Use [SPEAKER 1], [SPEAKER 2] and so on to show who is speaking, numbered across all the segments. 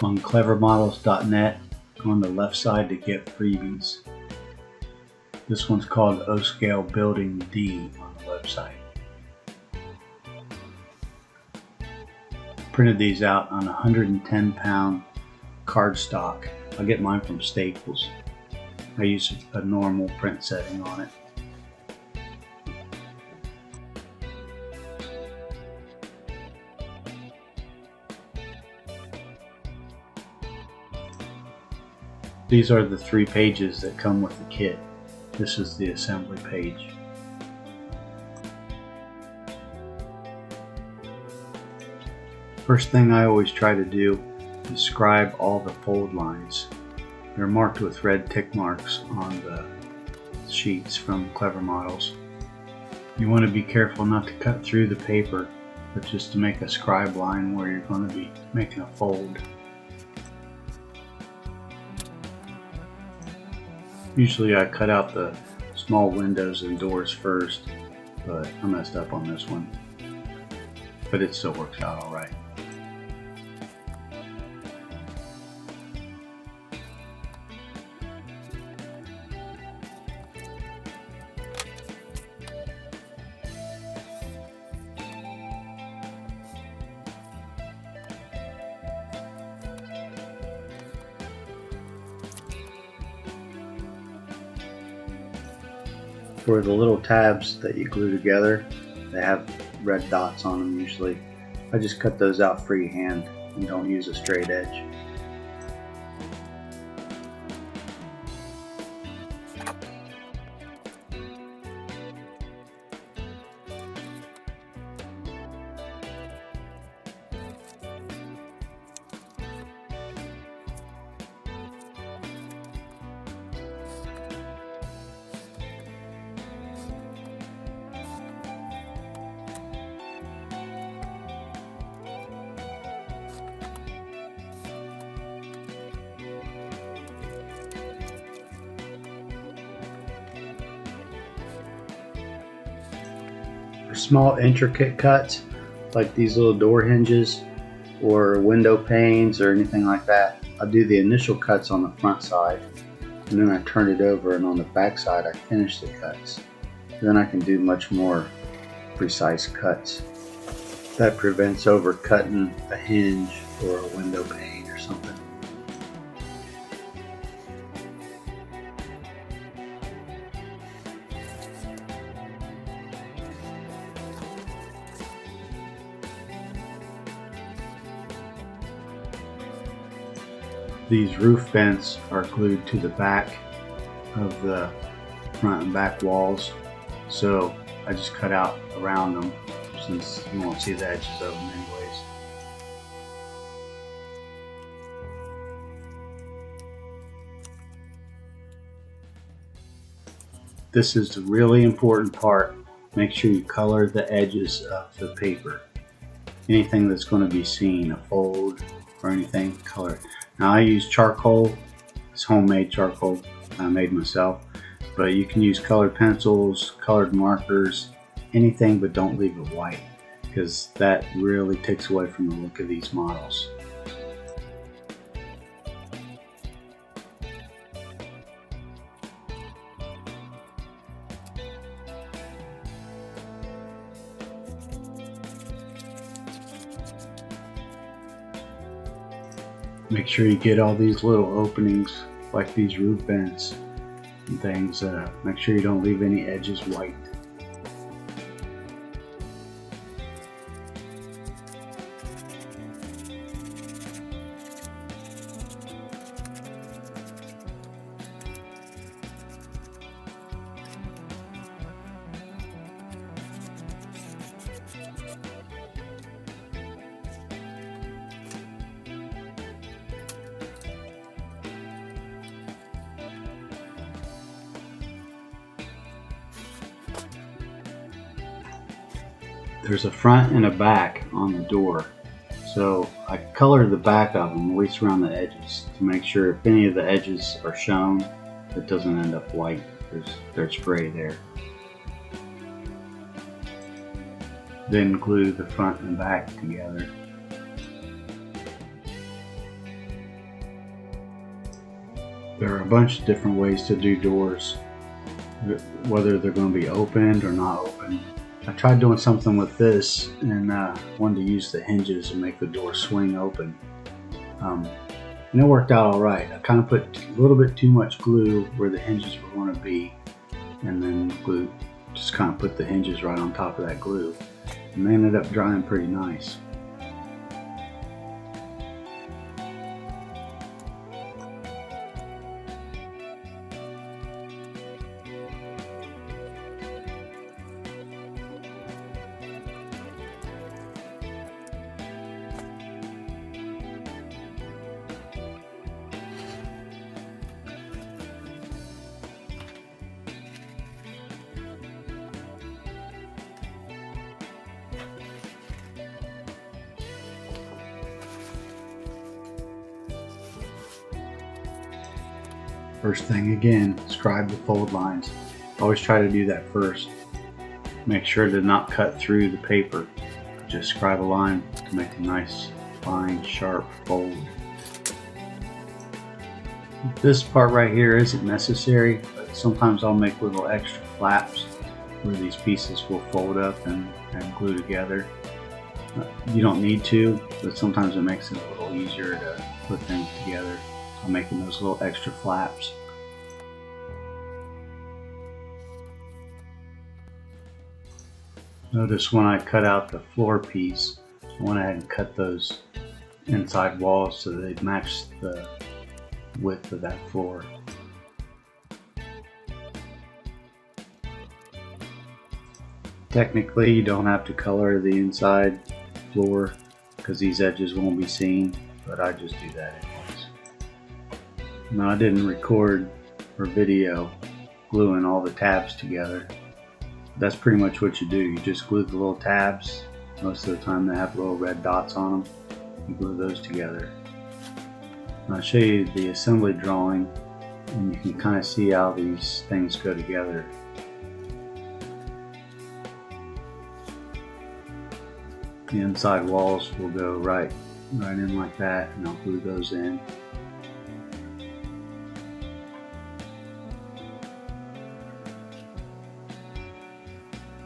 [SPEAKER 1] On Clevermodels.net, go on the left side to get freebies. This one's called O-Scale Building D on the website. Printed these out on 110-pound cardstock. I get mine from Staples. I use a normal print setting on it. These are the 3 pages that come with the kit. This is the assembly page. First thing I always try to do is scribe all the fold lines. They're marked with red tick marks on the sheets from Clevermodels. You want to be careful not to cut through the paper, but just to make a scribe line where you're going to be making a fold. Usually I cut out the small windows and doors first, but I messed up on this one. But it still works out alright. For the little tabs that you glue together, they have red dots on them usually. I just cut those out freehand and don't use a straight edge. For small intricate cuts, like these little door hinges or window panes or anything like that, I'll do the initial cuts on the front side, and then I turn it over, and on the back side I finish the cuts. Then I can do much more precise cuts. That prevents overcutting a hinge or a window pane or something. These roof vents are glued to the back of the front and back walls, so I just cut out around them since you won't see the edges of them anyways. This is the really important part. Make sure you color the edges of the paper. Anything that's going to be seen, a fold or anything, color it. Now I use charcoal. It's homemade charcoal I made myself, but you can use colored pencils, colored markers, anything, but don't leave it white because that really takes away from the look of these models. Make sure you get all these little openings like these roof vents and things. Make sure you don't leave any edges white. There's a front and a back on the door, so I color the back of them, at least around the edges, to make sure if any of the edges are shown, it doesn't end up white. There's gray there. Then glue the front and back together. There are a bunch of different ways to do doors, whether they're going to be opened or not opened. I tried doing something with this and wanted to use the hinges and make the door swing open. And it worked out alright. I kind of put a little bit too much glue where the hinges were going to be, and then just kind of put the hinges right on top of that glue, and they ended up drying pretty nice. First thing again, scribe the fold lines. Always try to do that first. Make sure to not cut through the paper. Just scribe a line to make a nice, fine, sharp fold. This part right here isn't necessary, but sometimes I'll make little extra flaps where these pieces will fold up and glue together. You don't need to, but sometimes it makes it a little easier to put things together. I'm making those little extra flaps. Notice when I cut out the floor piece, I went ahead and cut those inside walls so they match the width of that floor. Technically, you don't have to color the inside floor because these edges won't be seen, but I just do that anyways. Now, I didn't record or video gluing all the tabs together. That's pretty much what you do. You just glue the little tabs. Most of the time they have little red dots on them. You glue those together. And I'll show you the assembly drawing, and you can kind of see how these things go together. The inside walls will go right in like that, and I'll glue those in.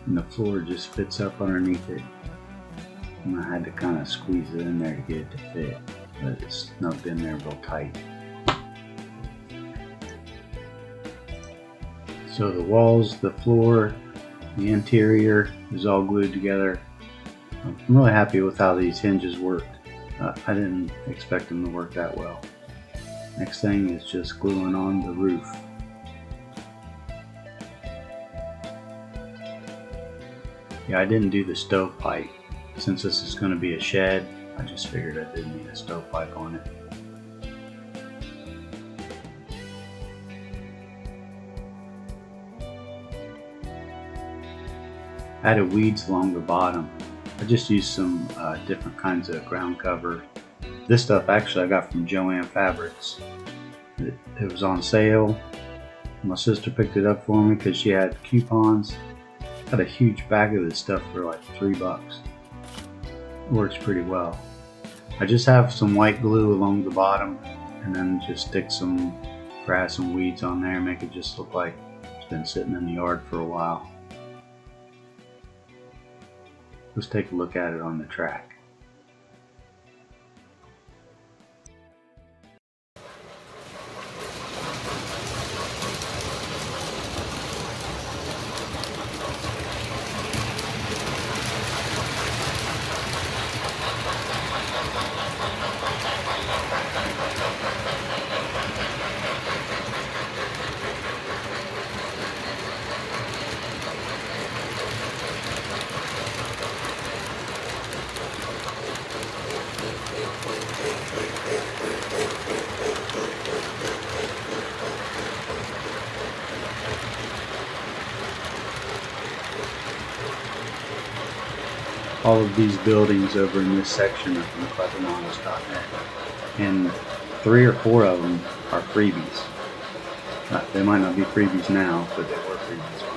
[SPEAKER 1] And the floor just fits up underneath it, and I had to kind of squeeze it in there to get it to fit, but it's snugged in there real tight. So the walls, the floor, the interior is all glued together. I'm really happy with how these hinges worked. I didn't expect them to work that well. Next thing is just gluing on the roof. Yeah, I didn't do the stovepipe. Since this is going to be a shed, I just figured I didn't need a stovepipe on it. I added weeds along the bottom. I just used some different kinds of ground cover. This stuff actually I got from Joann Fabrics. It was on sale. My sister picked it up for me because she had coupons. Got a huge bag of this stuff for like $3. It works pretty well. I just have some white glue along the bottom, and then just stick some grass and weeds on there and make it just look like it's been sitting in the yard for a while. Let's take a look at it on the track. All of these buildings over in this section are from Clevermodels.net, and 3 or 4 of them are freebies. They might not be freebies now, but they were freebies